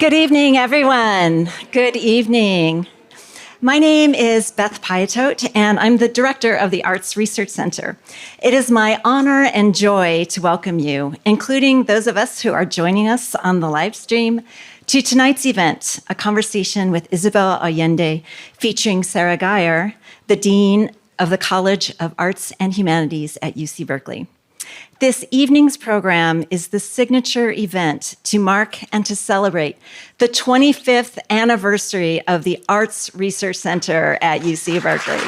Good evening, everyone. Good evening. My name is Beth Pietot, and I'm the director of the Arts Research Center. It is my honor and joy to welcome you, including those of us who are joining us on the live stream, to tonight's event, a conversation with Isabel Allende featuring Sara Guyer, the Dean of the College of Arts and Humanities at UC Berkeley. This evening's program is the signature event to mark and to celebrate the 25th anniversary of the Arts Research Center at UC Berkeley.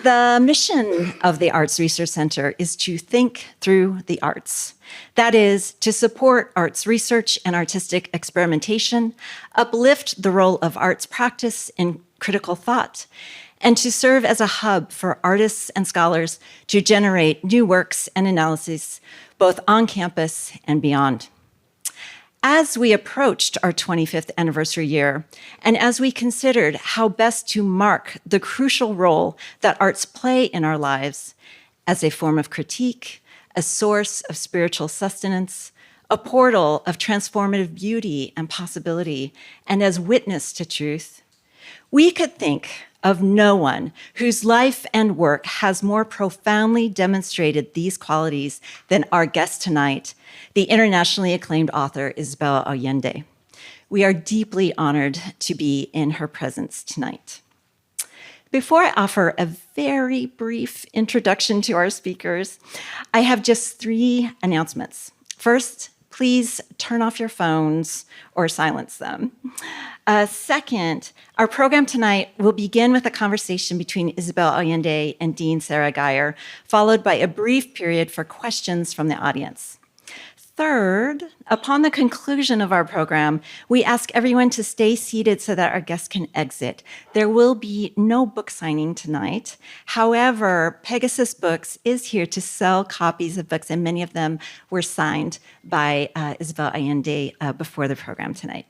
The mission of the Arts Research Center is to think through the arts. That is, to support arts research and artistic experimentation, uplift the role of arts practice in critical thought, and to serve as a hub for artists and scholars to generate new works and analyses, both on campus and beyond. As we approached our 25th anniversary year, and as we considered how best to mark the crucial role that arts play in our lives as a form of critique, a source of spiritual sustenance, a portal of transformative beauty and possibility, and as witness to truth, we could think of no one whose life and work has more profoundly demonstrated these qualities than our guest tonight, the internationally acclaimed author Isabel Allende. We are deeply honored to be in her presence tonight. Before I offer a very brief introduction to our speakers, I have just 3 announcements. First, please turn off your phones or silence them. Second, our program tonight will begin with a conversation between Isabel Allende and Dean Sara Guyer, followed by a brief period for questions from the audience. Third, upon the conclusion of our program, we ask everyone to stay seated so that our guests can exit. There will be no book signing tonight. However, Pegasus Books is here to sell copies of books, and many of them were signed by Isabel Allende before the program tonight.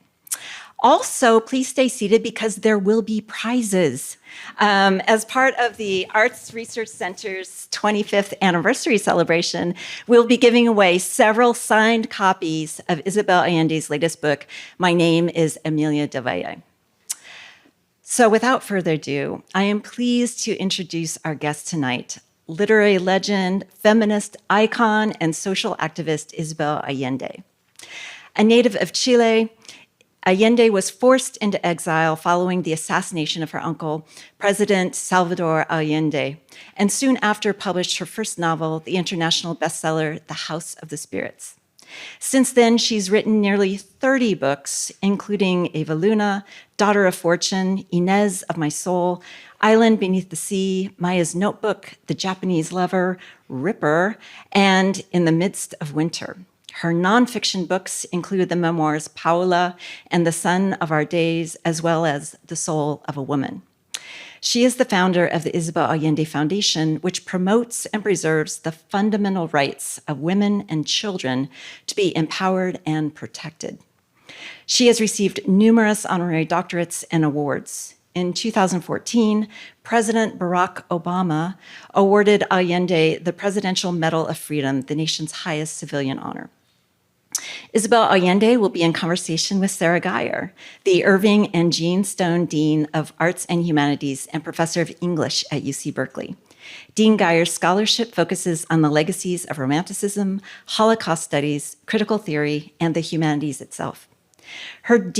Also, please stay seated because there will be prizes. As part of the Arts Research Center's 25th anniversary celebration, we'll be giving away several signed copies of Isabel Allende's latest book, My Name is Emilia del Valle. So without further ado, I am pleased to introduce our guest tonight, literary legend, feminist icon, and social activist Isabel Allende. A native of Chile, Allende was forced into exile following the assassination of her uncle, President Salvador Allende, and soon after published her first novel, the international bestseller, The House of the Spirits. Since then, she's written nearly 30 books, including Eva Luna, Daughter of Fortune, Inez of My Soul, Island Beneath the Sea, Maya's Notebook, The Japanese Lover, Ripper, and In the Midst of Winter. Her nonfiction books include the memoirs Paola and The Sun of Our Days, as well as The Soul of a Woman. She is the founder of the Isabel Allende Foundation, which promotes and preserves the fundamental rights of women and children to be empowered and protected. She has received numerous honorary doctorates and awards. In 2014, President Barack Obama awarded Allende the Presidential Medal of Freedom, the nation's highest civilian honor. Isabel Allende will be in conversation with Sara Guyer, the Irving and Jean Stone Dean of Arts and Humanities and Professor of English at UC Berkeley. Dean Guyer's scholarship focuses on the legacies of Romanticism, Holocaust studies, critical theory, and the humanities itself. Her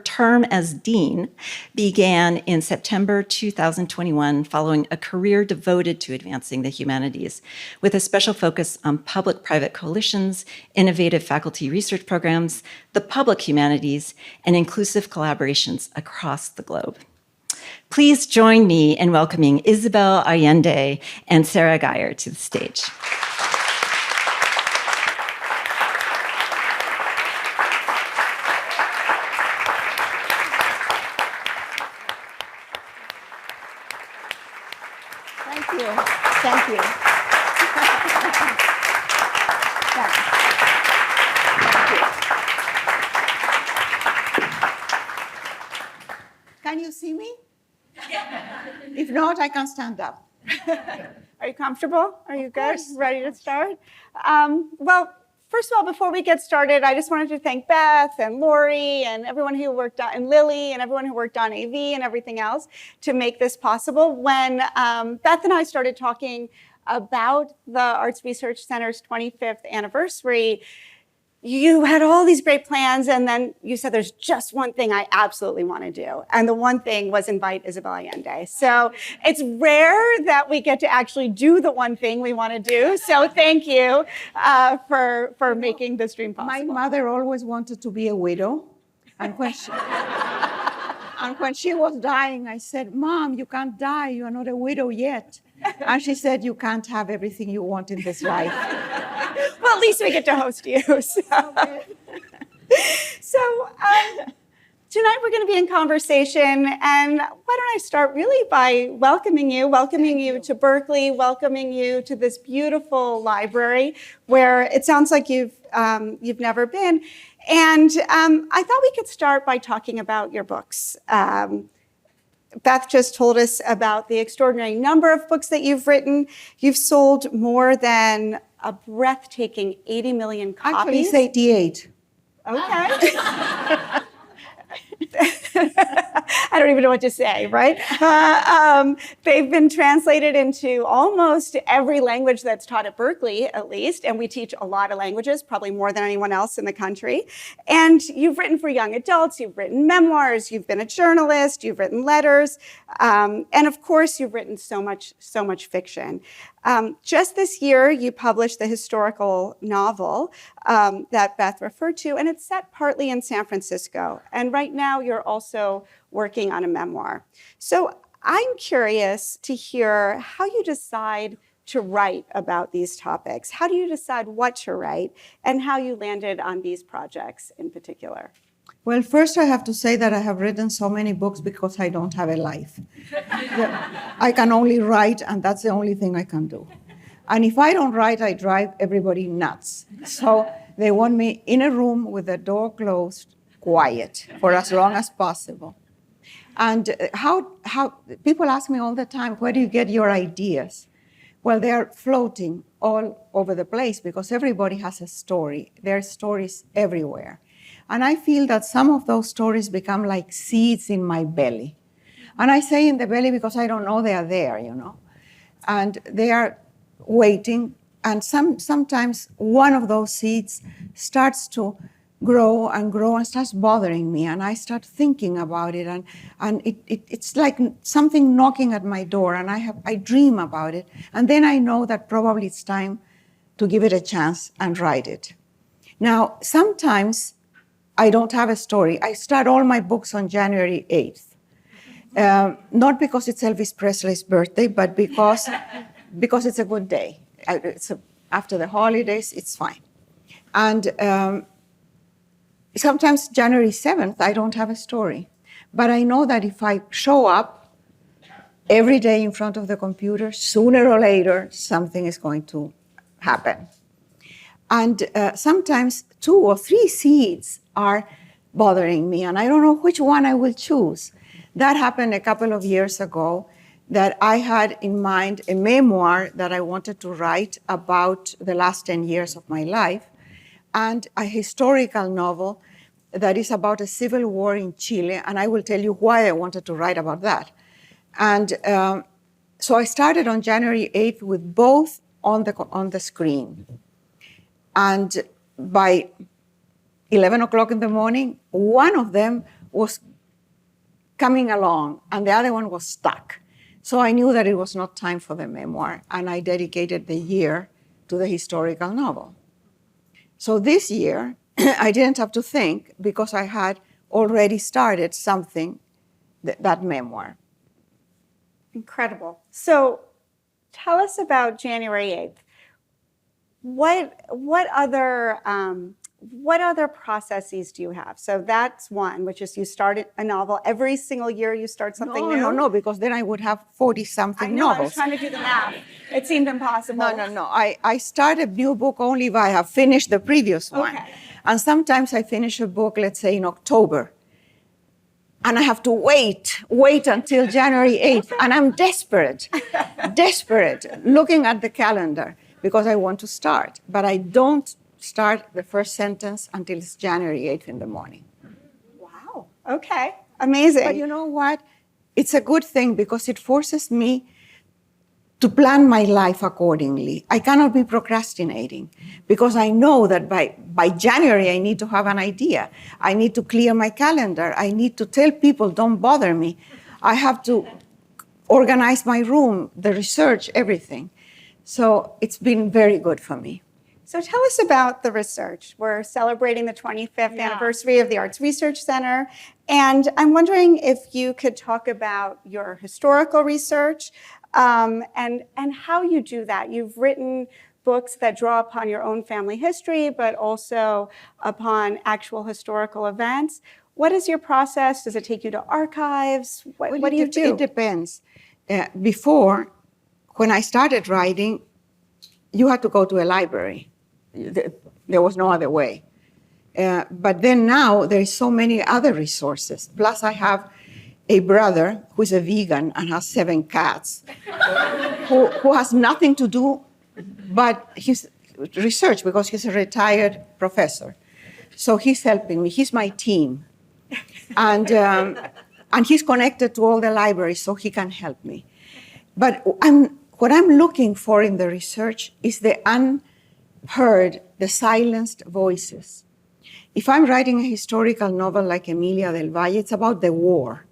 term as dean began in September 2021 following a career devoted to advancing the humanities, with a special focus on public-private coalitions, innovative faculty research programs, the public humanities, and inclusive collaborations across the globe. Please join me in welcoming Isabel Allende and Sara Guyer to the stage. Thank you. Can you see me? If not, I can stand up. Are you comfortable? Are you good? Ready to start? Well, first of all, before we get started, I just wanted to thank Beth and Lori and everyone who worked on, and Lily and everyone who worked on AV and everything else to make this possible. When Beth and I started talking about the Arts Research Center's 25th anniversary, you had all these great plans, and then you said, there's just one thing I absolutely want to do. And the one thing was invite Isabel Allende. So it's rare that we get to actually do the one thing we want to do. So thank you for making this dream possible. My mother always wanted to be a widow. And when she was dying, I said, Mom, you can't die. You are not a widow yet. And she said, you can't have everything you want in this life. Well, at least we get to host you. So tonight we're going to be in conversation, and why don't I start really by welcoming you to Berkeley, welcoming you to this beautiful library where it sounds like you've never been. And I thought we could start by talking about your books. Beth just told us about the extraordinary number of books that you've written. You've sold more than a breathtaking 80 million copies. Actually, it's 88. Okay. I don't even know what to say, right? They've been translated into almost every language that's taught at Berkeley, at least, and we teach a lot of languages, probably more than anyone else in the country. And you've written for young adults, you've written memoirs, you've been a journalist, you've written letters, and of course, you've written so much fiction. Just this year, you published the historical novel that Beth referred to, and it's set partly in San Francisco. And right now, you're also working on a memoir. So I'm curious to hear how you decide to write about these topics. How do you decide what to write, and how you landed on these projects in particular? Well, first I have to say that I have written so many books because I don't have a life. I can only write, and that's the only thing I can do. And if I don't write, I drive everybody nuts. So they want me in a room with the door closed, quiet, for as long as possible. And how people ask me all the time, where do you get your ideas? Well, they are floating all over the place because everybody has a story. There are stories everywhere. And I feel that some of those stories become like seeds in my belly. And I say in the belly because I don't know they are there, you know. And they are waiting. And sometimes one of those seeds starts to grow and starts bothering me. And I start thinking about it. And it's like something knocking at my door. And I dream about it. And then I know that probably it's time to give it a chance and write it. Now, sometimes I don't have a story. I start all my books on January 8th. Not because it's Elvis Presley's birthday, but because it's a good day. After the holidays, it's fine. And sometimes January 7th, I don't have a story. But I know that if I show up every day in front of the computer, sooner or later, something is going to happen. And sometimes 2 or 3 seeds are bothering me, and I don't know which one I will choose. That happened a couple of years ago, that I had in mind a memoir that I wanted to write about the last 10 years of my life, and a historical novel that is about a civil war in Chile, and I will tell you why I wanted to write about that. And so I started on January 8th with both on the screen. And by 11 o'clock in the morning, one of them was coming along and the other one was stuck. So I knew that it was not time for the memoir, and I dedicated the year to the historical novel. So this year, I didn't have to think because I had already started something, that memoir. Incredible. So tell us about January 8th. What other processes do you have? So that's one, which is you start a novel. Every single year you start something new? No, because then I would have 40-something novels. I was trying to do the math. It seemed impossible. No. I start a new book only if I have finished the previous one. Okay. And sometimes I finish a book, let's say in October. And I have to wait until January 8th. And I'm desperate, looking at the calendar because I want to start. But I don't start the first sentence until it's January 8th in the morning. Wow, okay, amazing. But you know what? It's a good thing because it forces me to plan my life accordingly. I cannot be procrastinating because I know that by January I need to have an idea. I need to clear my calendar. I need to tell people, don't bother me. I have to organize my room, the research, everything. So it's been very good for me. So tell us about the research. We're celebrating the 25th anniversary of the Arts Research Center. And I'm wondering if you could talk about your historical research and how you do that. You've written books that draw upon your own family history, but also upon actual historical events. What is your process? Does it take you to archives? What do you do? It depends. Before, when I started writing, you had to go to a library. There was no other way. But then now there is so many other resources. Plus I have a brother who is a vegan and has 7 cats, who has nothing to do but his research because he's a retired professor. So he's helping me. He's my team. And he's connected to all the libraries so he can help me. But what I'm looking for in the research is the unheard, the silenced voices. If I'm writing a historical novel like Emilia del Valle, it's about the war.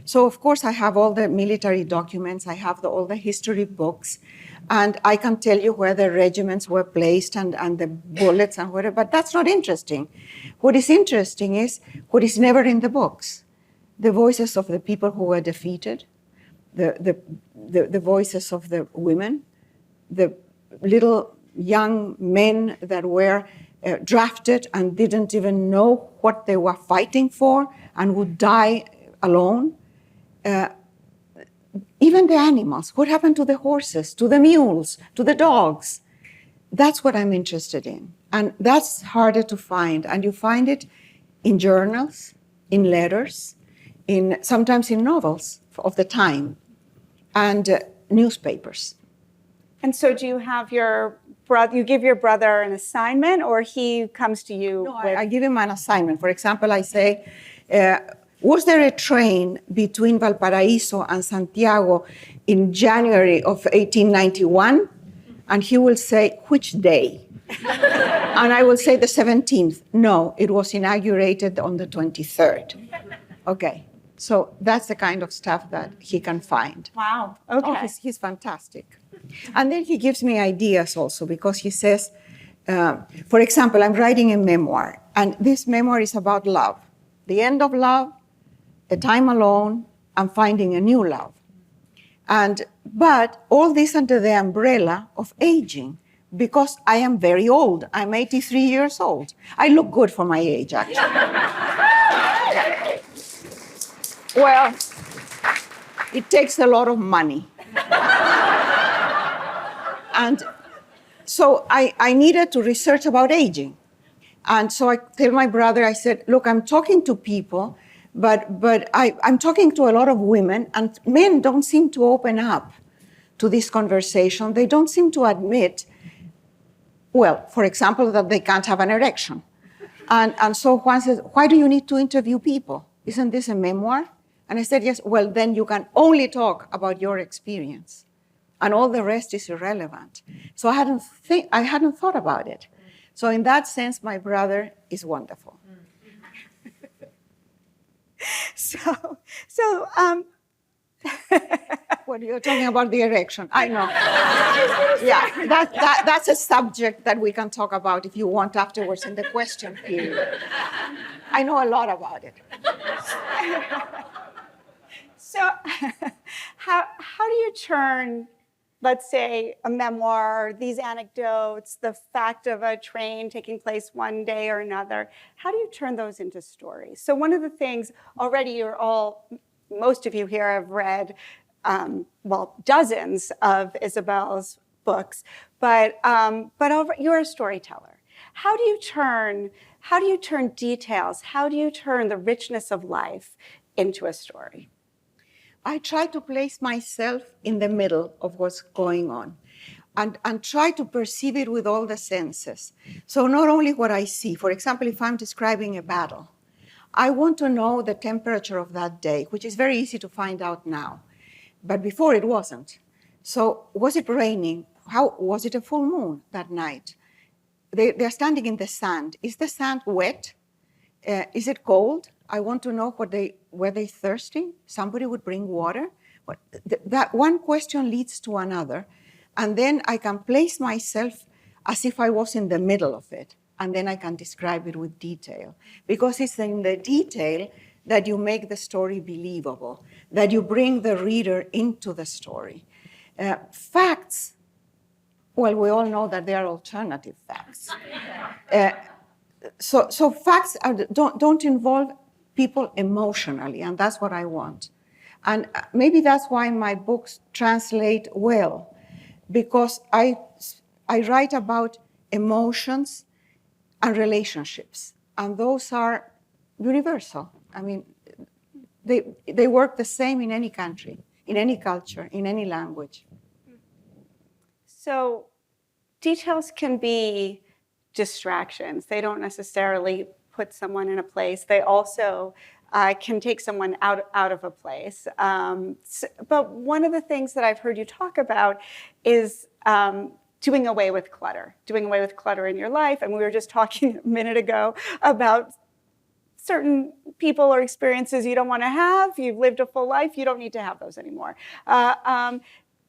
So, of course, I have all the military documents, I have all the history books, and I can tell you where the regiments were placed and the bullets and whatever, but that's not interesting. What is interesting is what is never in the books, the voices of the people who were defeated, the voices of the women, the little young men that were drafted and didn't even know what they were fighting for and would die alone. Even the animals, what happened to the horses, to the mules, to the dogs? That's what I'm interested in. And that's harder to find. And you find it in journals, in letters, sometimes in novels of the time, and newspapers. And so do you have you give your brother an assignment or he comes to you? No, I give him an assignment. For example, I say, was there a train between Valparaiso and Santiago in January of 1891? And he will say, which day? And I will say the 17th. No, it was inaugurated on the 23rd. Okay, so that's the kind of stuff that he can find. Wow, okay. Oh, he's fantastic. And then he gives me ideas also because he says, for example, I'm writing a memoir, and this memoir is about love. The end of love, a time alone, and finding a new love. But all this under the umbrella of aging, because I am very old. I'm 83 years old. I look good for my age, actually. Well, it takes a lot of money. And so I needed to research about aging. And so I tell my brother, I said, look, I'm talking to people, but I'm talking to a lot of women, and men don't seem to open up to this conversation. They don't seem to admit, well, for example, that they can't have an erection. And so Juan says, why do you need to interview people? Isn't this a memoir? And I said, yes, well, then you can only talk about your experience, and all the rest is irrelevant. So I hadn't thought about it. So in that sense, my brother is wonderful. When you're talking about the erection, I know. Yeah, that's a subject that we can talk about if you want afterwards in the question period. I know a lot about it. So how do you turn, let's say, a memoir, these anecdotes, the fact of a train taking place one day or another, how do you turn those into stories? So one of the things, already most of you here have read, dozens of Isabel's books, but you're a storyteller. How do you turn details, how do you turn the richness of life into a story? I try to place myself in the middle of what's going on and try to perceive it with all the senses. So not only what I see, for example, if I'm describing a battle, I want to know the temperature of that day, which is very easy to find out now. But before it wasn't. So was it raining? How was it a full moon that night? They're standing in the sand. Is the sand wet? Is it cold? I want to know were they thirsty? Somebody would bring water? That one question leads to another. And then I can place myself as if I was in the middle of it. And then I can describe it with detail. Because it's in the detail that you make the story believable, that you bring the reader into the story. Facts, well, we all know that they are alternative facts. So facts don't involve people emotionally, and that's what I want. And maybe that's why my books translate well, because I write about emotions and relationships, and those are universal. I mean, they work the same in any country, in any culture, in any language. So details can be distractions. They don't necessarily put someone in a place. They also can take someone out of a place. But one of the things that I've heard you talk about is doing away with clutter in your life. And we were just talking a minute ago about certain people or experiences you don't want to have. You've lived a full life. You don't need to have those anymore.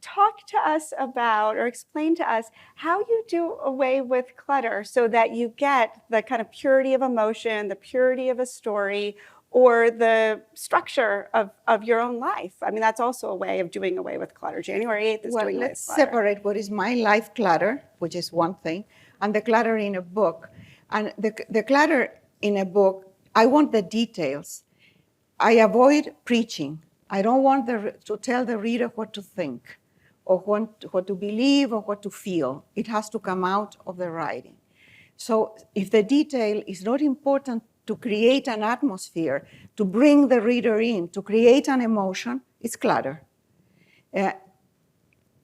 Talk to us about, or explain to us, how you do away with clutter so that you get the kind of purity of emotion, the purity of a story, or the structure of your own life. I mean, that's also a way of doing away with clutter. January 8th is doing away with clutter. Let's separate what is my life clutter, which is one thing, and the clutter in a book. And the clutter in a book, I want the details. I avoid preaching. I don't want to tell the reader what to think, or what to believe, or what to feel. It has to come out of the writing. So if the detail is not important to create an atmosphere, to bring the reader in, to create an emotion, it's clutter.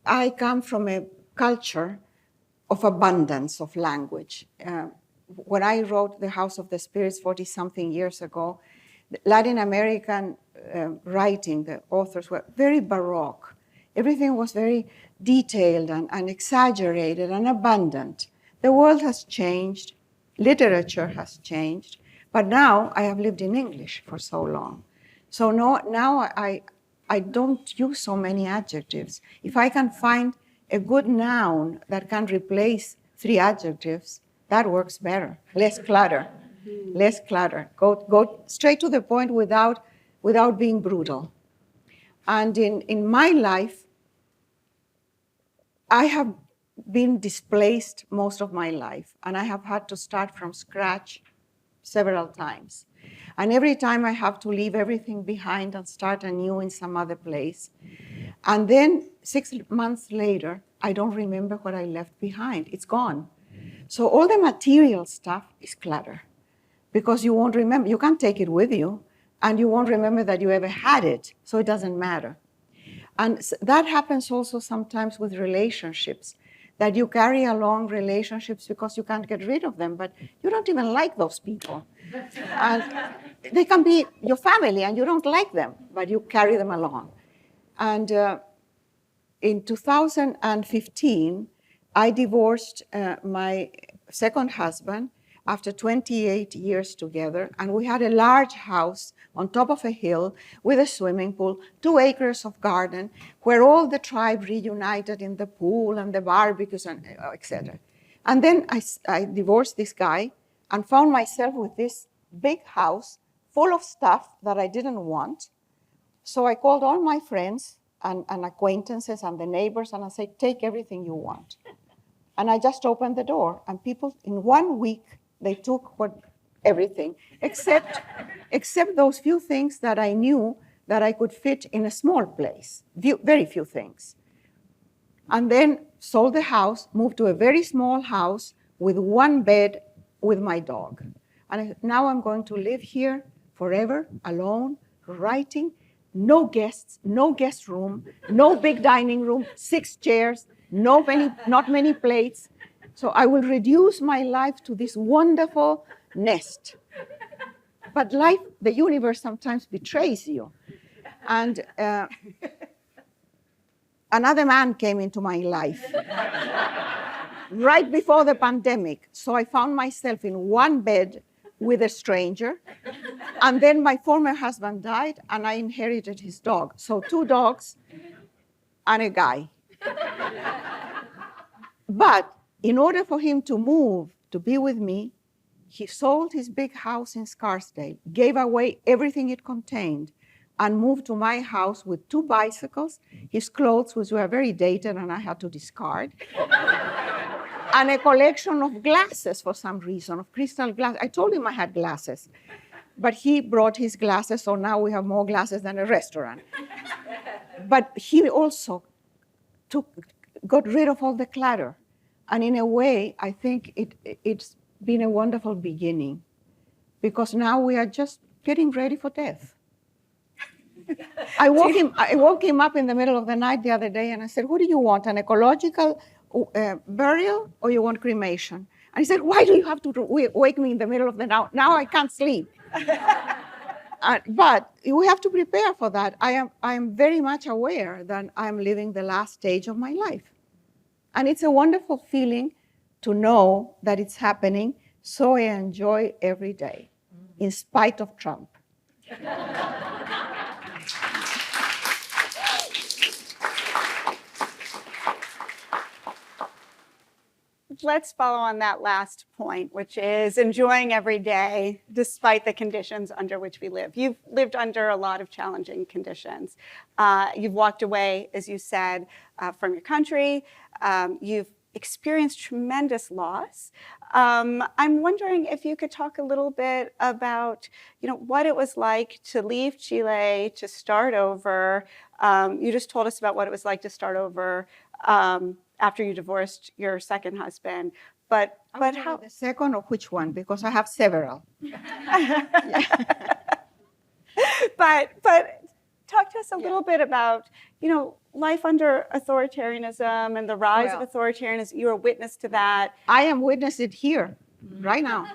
I come from a culture of abundance of language. When I wrote The House of the Spirits 40-something years ago, Latin American writing, the authors were very Baroque. Everything was very detailed and exaggerated and abundant. The world has changed, literature has changed, but now I have lived in English for so long. So now I don't use so many adjectives. If I can find a good noun that can replace 3 adjectives, that works better. Less clutter, less clutter. Go straight to the point without being brutal. And in my life, I have been displaced most of my life, and I have had to start from scratch several times. And every time I have to leave everything behind and start anew in some other place. And then 6 months later, I don't remember what I left behind. It's gone. So all the material stuff is clutter, because you won't remember. You can't take it with you, and you won't remember that you ever had it, so it doesn't matter. And that happens also sometimes with relationships, that you carry along relationships because you can't get rid of them, but you don't even like those people. And they can be your family and you don't like them, but you carry them along. And in 2015, I divorced my second husband after 28 years together, and we had a large house on top of a hill with a swimming pool, 2 acres of garden, where all the tribe reunited in the pool and the barbecues, and etc. And then I divorced this guy and found myself with this big house full of stuff that I didn't want. So I called all my friends and acquaintances and the neighbors, and I said, take everything you want. And I just opened the door, and people, in 1 week, they took everything, except those few things that I knew that I could fit in a small place, very few things. And then sold the house, moved to a very small house with 1 bed with my dog. And now I'm going to live here forever, alone, writing, no guests, no guest room, no big dining room, 6 chairs, not many plates. So I will reduce my life to this wonderful nest. But life, the universe sometimes betrays you. And another man came into my life right before the pandemic. So I found myself in one bed with a stranger. And then my former husband died, and I inherited his dog. So 2 dogs and a guy. But in order for him to move, to be with me, he sold his big house in Scarsdale, gave away everything it contained, and moved to my house with 2 bicycles, his clothes, which were very dated and I had to discard, and a collection of glasses for some reason, of crystal glass. I told him I had glasses, but he brought his glasses, so now we have more glasses than a restaurant. But he also got rid of all the clutter. And in a way, I think it's been a wonderful beginning, because now we are just getting ready for death. I woke him up in the middle of the night the other day, and I said, "What do you want, an ecological burial, or you want cremation?" And he said, "Why do you have to wake me in the middle of the night? Now I can't sleep." But we have to prepare for that. I am very much aware that I'm living the last stage of my life. And it's a wonderful feeling to know that it's happening, so I enjoy every day, in spite of Trump. Let's follow on that last point, which is enjoying every day despite the conditions under which we live. You've lived under a lot of challenging conditions. You've walked away, as you said, from your country. You've experienced tremendous loss. I'm wondering if you could talk a little bit about, what it was like to leave Chile, to start over. You just told us about what it was like to start over after you divorced your second husband, but how? The second, or which one? Because I have several. But talk to us a little bit about, life under authoritarianism and the rise of authoritarianism. You're a witness to that. I am witnessing it here, right now.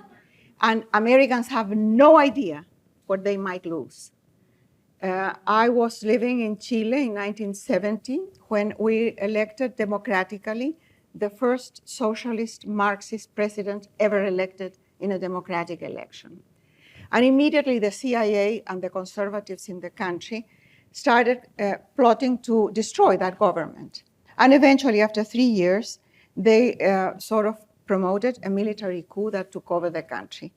And Americans have no idea what they might lose. I was living in Chile in 1970 when we elected democratically the first socialist Marxist president ever elected in a democratic election. And immediately the CIA and the conservatives in the country started plotting to destroy that government. And eventually, after 3 years, they sort of promoted a military coup that took over the country.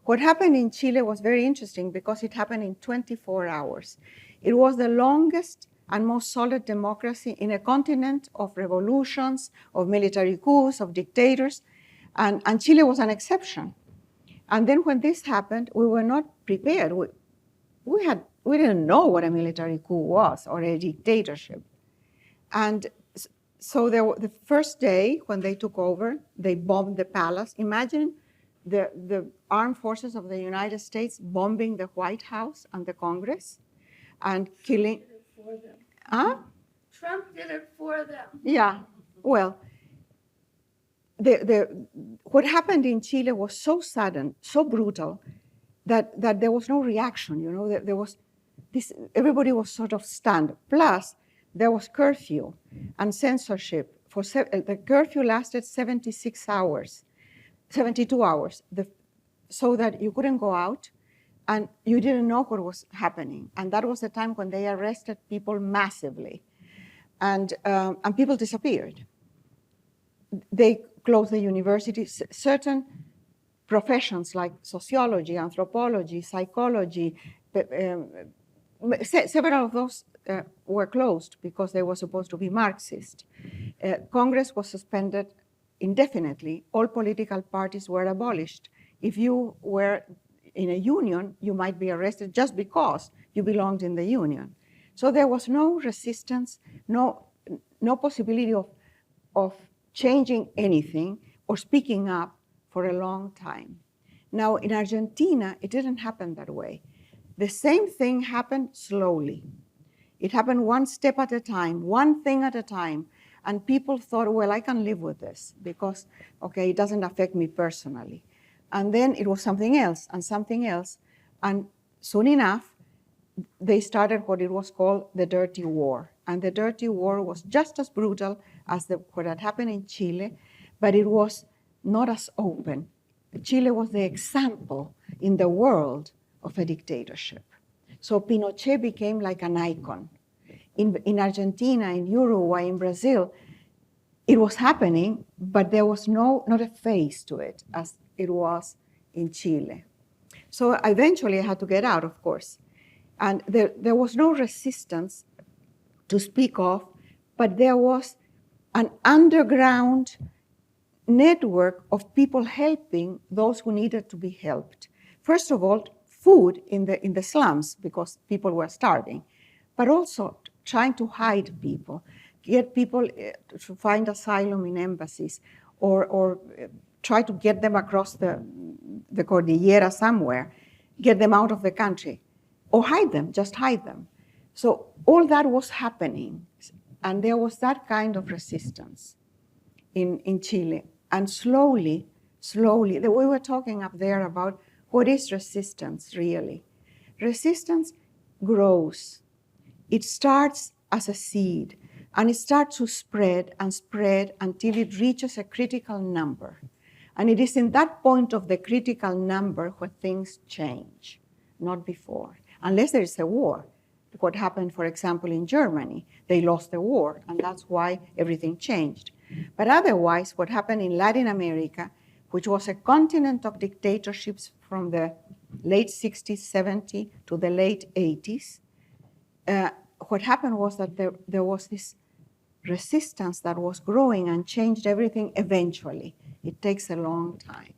What happened in Chile was very interesting because it happened in 24 hours. It was the longest and most solid democracy in a continent of revolutions, of military coups, of dictators, and Chile was an exception. And then when this happened, we were not prepared. We didn't know what a military coup was or a dictatorship. And so the first day when they took over, they bombed the palace. Imagine the armed forces of the United States bombing the White House and the Congress and killing. Trump did it for them. Huh? Trump did it for them. Yeah, well, what happened in Chile was so sudden, so brutal, that there was no reaction. There was this. Everybody was sort of stunned. Plus, there was curfew and censorship. The curfew lasted 76 hours. 72 hours, so that you couldn't go out and you didn't know what was happening. And that was the time when they arrested people massively. And people disappeared. They closed the universities. Certain professions like sociology, anthropology, psychology, several of those were closed because they were supposed to be Marxist. Congress was suspended indefinitely. All political parties were abolished. If you were in a union, you might be arrested just because you belonged in the union. So there was no resistance, no possibility of changing anything or speaking up for a long time. Now, in Argentina, it didn't happen that way. The same thing happened slowly. It happened one step at a time, one thing at a time. And people thought, well, I can live with this because, okay, it doesn't affect me personally. And then it was something else and something else. And soon enough, they started what it was called the Dirty War. And the Dirty War was just as brutal as what had happened in Chile, but it was not as open. Chile was the example in the world of a dictatorship. So Pinochet became like an icon. In Argentina, in Uruguay, in Brazil, it was happening, but there was not a face to it as it was in Chile. So eventually I had to get out, of course. And there was no resistance to speak of, but there was an underground network of people helping those who needed to be helped. First of all, food in the slums because people were starving, but also trying to hide people, get people to find asylum in embassies, or try to get them across the Cordillera somewhere, get them out of the country, or hide them, just hide them. So all that was happening, and there was that kind of resistance in Chile. And slowly, we were talking up there about what is resistance really. Resistance grows. It starts as a seed, and it starts to spread and spread until it reaches a critical number. And it is in that point of the critical number where things change, not before, unless there is a war. What happened, for example, in Germany, they lost the war, and that's why everything changed. But otherwise, what happened in Latin America, which was a continent of dictatorships from the late 60s, 70s to the late 80s, what happened was that there was this resistance that was growing and changed everything eventually. It takes a long time,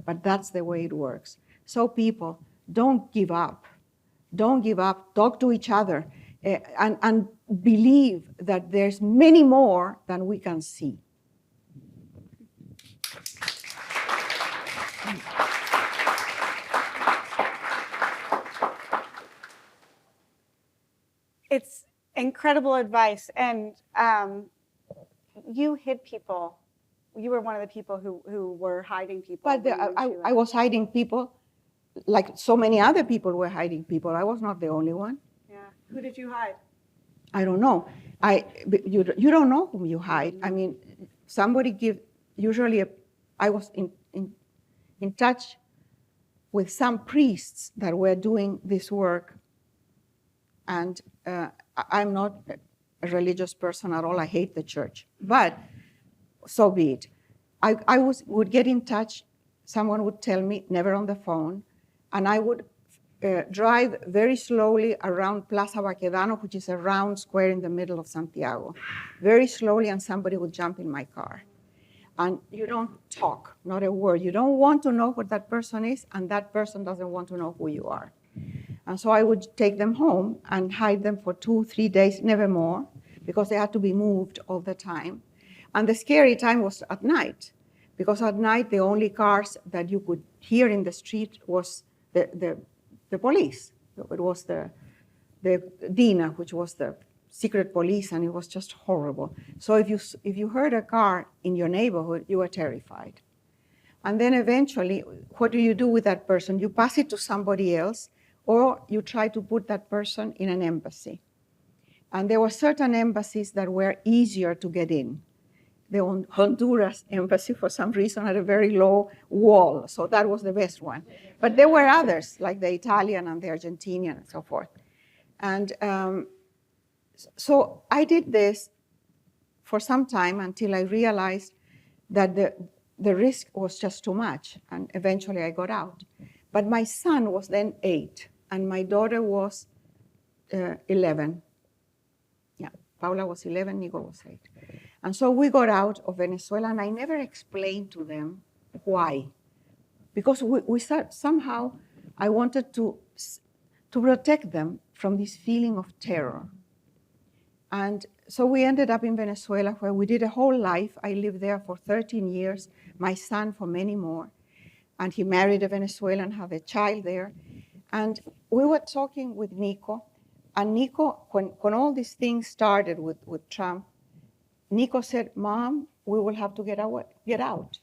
but that's the way it works. So people, don't give up. Don't give up. Talk to each other and believe that there's many more than we can see. It's incredible advice. And you hid people. You were one of the people who were hiding people. But I was hiding people like so many other people were hiding people. I was not the only one. Yeah. Who did you hide? I don't know. You don't know whom you hide. I mean, somebody I was in touch with some priests that were doing this work. And I'm not a religious person at all. I hate the church. But so be it. I would get in touch. Someone would tell me, never on the phone. And I would drive very slowly around Plaza Baquedano, which is a round square in the middle of Santiago. Very slowly, and somebody would jump in my car. And you don't talk, not a word. You don't want to know what that person is, and that person doesn't want to know who you are. And so I would take them home and hide them for 2-3 days, never more, because they had to be moved all the time. And the scary time was at night, because at night the only cars that you could hear in the street was the police. It was the DINA, which was the secret police, and it was just horrible. So if you heard a car in your neighborhood, you were terrified. And then eventually, what do you do with that person? You pass it to somebody else, or you try to put that person in an embassy. And there were certain embassies that were easier to get in. The Honduras embassy, for some reason, had a very low wall, so that was the best one. But there were others, like the Italian and the Argentinian and so forth. And so I did this for some time until I realized that the risk was just too much, and eventually I got out. But my son was then 8, and my daughter was 11. Yeah, Paula was 11, Nico was 8. And so we got out of Venezuela, and I never explained to them why. Because somehow I wanted to protect them from this feeling of terror. And so we ended up in Venezuela, where we did a whole life. I lived there for 13 years, my son for many more. And he married a Venezuelan, had a child there. And we were talking with Nico, and Nico, when all these things started with Trump, Nico said, "Mom, we will have to get out."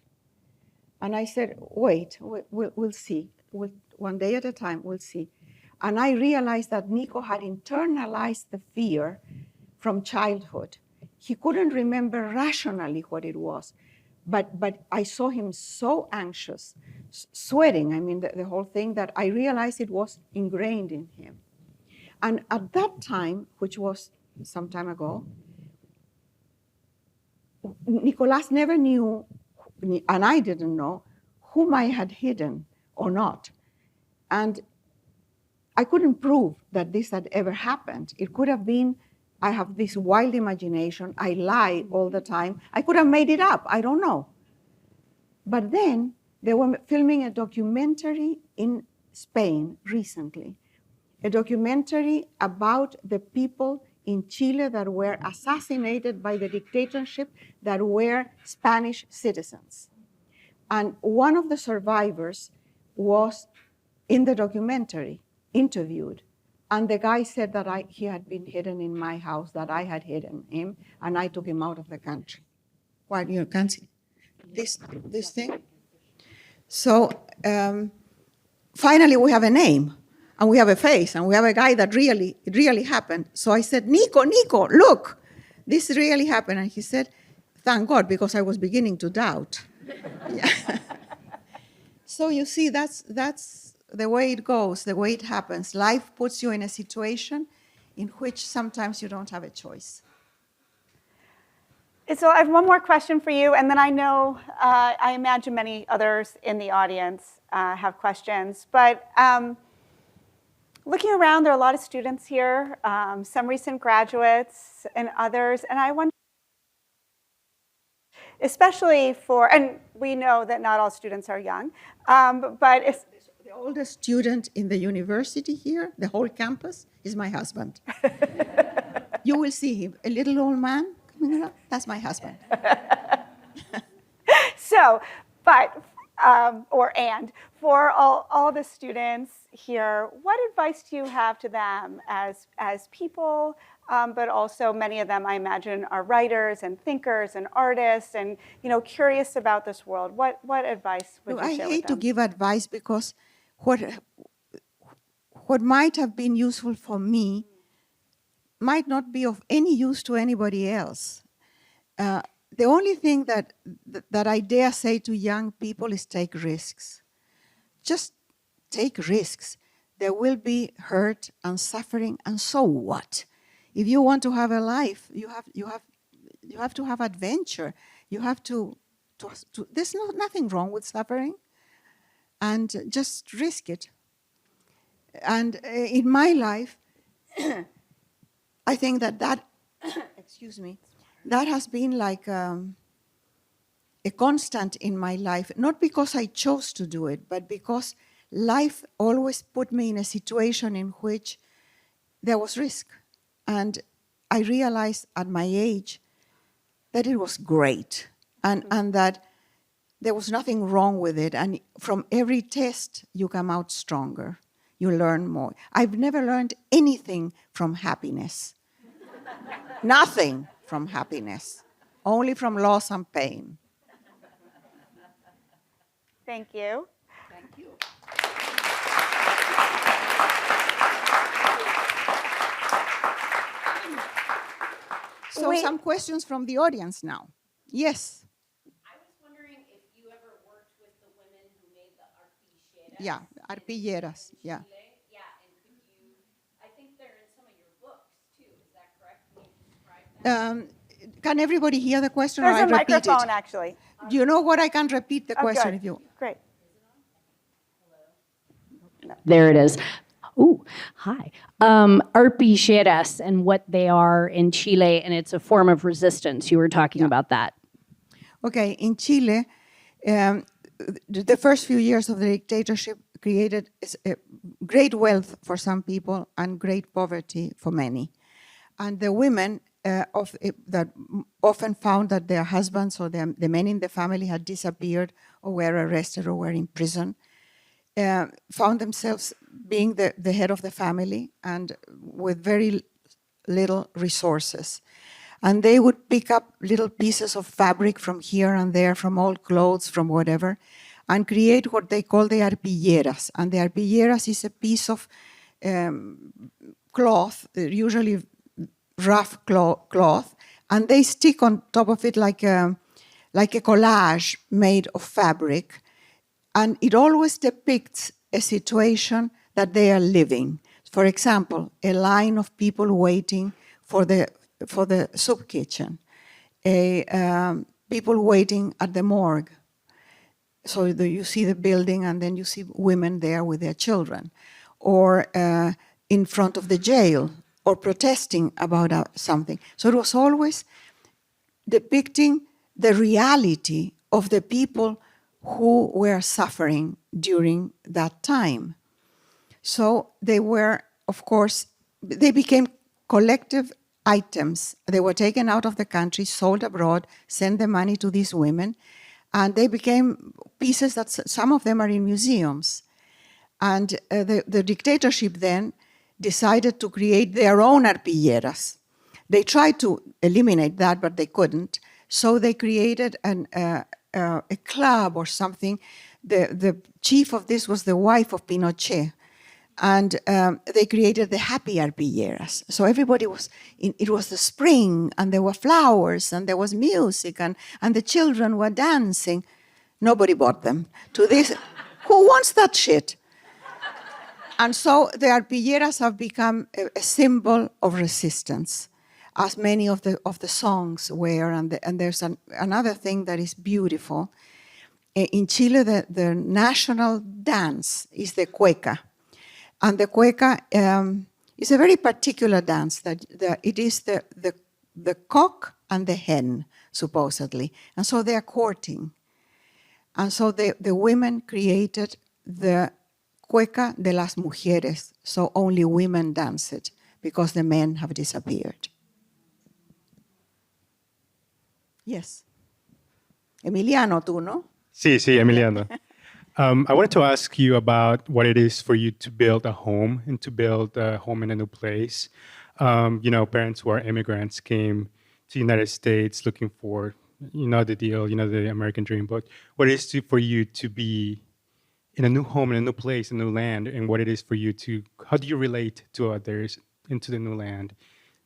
And I said, "Wait, we'll see. One day at a time, we'll see." And I realized that Nico had internalized the fear from childhood. He couldn't remember rationally what it was, but I saw him so anxious, sweating, I mean, the whole thing, that I realized it was ingrained in him. And at that time, which was some time ago, Nicolas never knew, and I didn't know, whom I had hidden or not. And I couldn't prove that this had ever happened. It could have been, I have this wild imagination, I lie all the time. I could have made it up, I don't know. But then they were filming a documentary in Spain recently, a documentary about the people in Chile that were assassinated by the dictatorship that were Spanish citizens. And one of the survivors was in the documentary, interviewed. And the guy said that he had been hidden in my house, that I had hidden him, and I took him out of the country. Well, you can't see this thing. So finally we have a name, and we have a face, and we have a guy that it really happened. So I said, Nico, look, this really happened. And he said, thank God, because I was beginning to doubt. Yeah. So you see, that's the way it goes, the way it happens. Life puts you in a situation in which sometimes you don't have a choice. So I have one more question for you, and then I know, I imagine many others in the audience have questions. But looking around, there are a lot of students here, some recent graduates and others, and I wonder, especially for, and we know that not all students are young, but it's, the oldest student in the university here, the whole campus, is my husband. You will see him, a little old man coming around. That's my husband. So, but, for all the students here, what advice do you have to them as people, but also many of them, I imagine, are writers and thinkers and artists and, curious about this world? What advice would you share with them? I hate to give advice because what might have been useful for me might not be of any use to anybody else. The only thing that I dare say to young people is take risks. Just take risks. There will be hurt and suffering, and so what? If you want to have a life, you have to have adventure. You have to there's nothing wrong with suffering, and just risk it. And in my life, I think that excuse me, that has been like a constant in my life, not because I chose to do it, but because life always put me in a situation in which there was risk. And I realized at my age that it was great, and that there was nothing wrong with it. And from every test, you come out stronger. You learn more. I've never learned anything from happiness. Nothing from happiness. Only from loss and pain. Thank you. Thank you. So some questions from the audience now. Yes. I was wondering if you ever worked with the women who made the arpilleras. Yeah, arpilleras, yeah. Yeah, and could you, I think they're in some of your books too, is that correct? Can you describe that? Can everybody hear the question There's or I a repeat microphone, it? actually. Do you know what? I can repeat the question good. if you... Great. There it is. Oh, hi. Arpilleras and what they are in Chile, and it's a form of resistance. You were talking about that. Okay, in Chile, the first few years of the dictatorship created great wealth for some people and great poverty for many. And the women that often found that their husbands or the men in the family had disappeared or were arrested or were in prison, found themselves being the head of the family and with very little resources. And they would pick up little pieces of fabric from here and there, from old clothes, from whatever, and create what they call the arpilleras. And the arpilleras is a piece of cloth, usually rough cloth, and they stick on top of it like a collage made of fabric. And it always depicts a situation that they are living. For example, a line of people waiting for the soup kitchen, people waiting at the morgue. So you see the building and then you see women there with their children, or in front of the jail, or protesting about something. So it was always depicting the reality of the people who were suffering during that time. So they were, of course, they became collective items. They were taken out of the country, sold abroad, sent the money to these women, and they became pieces that some of them are in museums. And the dictatorship then decided to create their own arpilleras. They tried to eliminate that, but they couldn't. So they created a club or something. The chief of this was the wife of Pinochet. And they created the happy arpilleras. So everybody was, it was the spring, and there were flowers, and there was music, and the children were dancing. Nobody bought them. To this, who wants that shit? And so the arpilleras have become a symbol of resistance, as many of the songs were. And there's another thing that is beautiful. In Chile, the national dance is the cueca. And the cueca is a very particular dance. It is the cock and the hen, supposedly. And so they are courting. And so the women created the cueca de las mujeres, so only women dance it, because the men have disappeared. Yes. Emiliano, tú, ¿no? Sí, Emiliano. I wanted to ask you about what it is for you to build a home and to build a home in a new place. Parents who are immigrants came to the United States looking for, the deal, the American dream. But what it is for you to be in a new home, in a new place, a new land, and what it is for you how do you relate to others into the new land?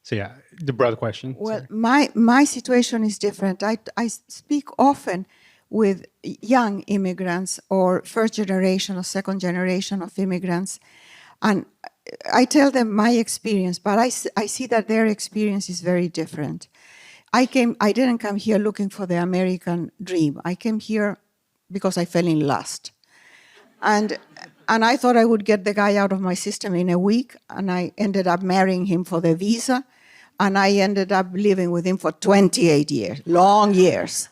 So yeah, the broad question. Well, my situation is different. I speak often with young immigrants or first generation or second generation of immigrants, and I tell them my experience, but I see that their experience is very different. I didn't come here looking for the American dream. I came here because I fell in lust. And I thought I would get the guy out of my system in a week, and I ended up marrying him for the visa, and I ended up living with him for 28 years, long years.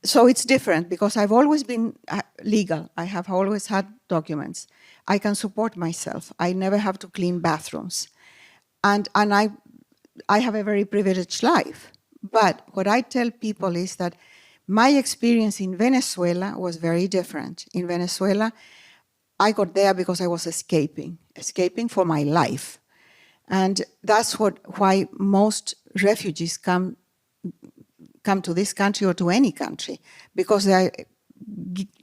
So it's different because I've always been legal. I have always had documents. I can support myself. I never have to clean bathrooms. And I have a very privileged life. But what I tell people is that my experience in Venezuela was very different. In Venezuela, I got there because I was escaping for my life. And that's why most refugees come to this country or to any country, because they're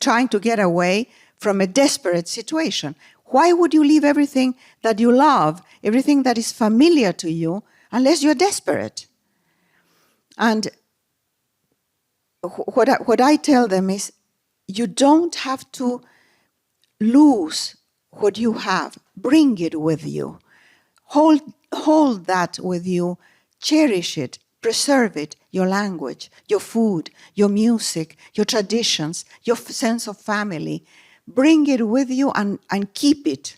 trying to get away from a desperate situation. Why would you leave everything that you love, everything that is familiar to you, unless you're desperate? And what I tell them is, you don't have to lose what you have. Bring it with you. Hold that with you. Cherish it. Preserve it. Your language, your food, your music, your traditions, your sense of family. Bring it with you and keep it.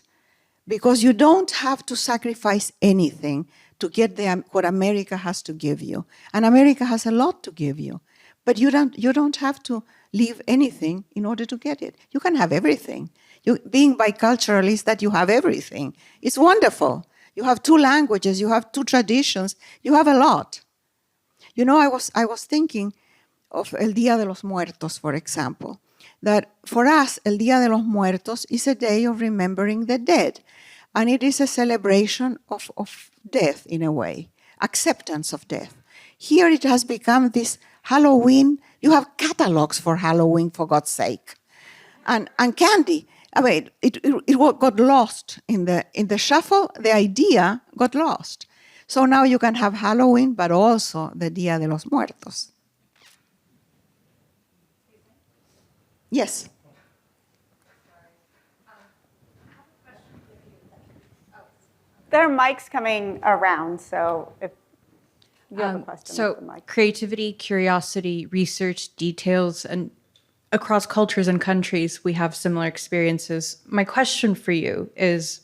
Because you don't have to sacrifice anything to get what America has to give you. And America has a lot to give you. But you don't have to leave anything in order to get it. You can have everything. Being bicultural is that you have everything. It's wonderful. You have 2 languages, you have 2 traditions, you have a lot. I was thinking of El Día de los Muertos, for example. that for us, El Día de los Muertos is a day of remembering the dead. And it is a celebration of death in a way, acceptance of death. Here it has become this Halloween. You have catalogs for Halloween, for God's sake. And candy. I mean, it got lost in the shuffle. The idea got lost. So now you can have Halloween, but also the Día de los Muertos. Yes. There are mics coming around, so if you have a question. So with the mic. creativity, curiosity, research, details, and across cultures and countries, we have similar experiences. My question for you is,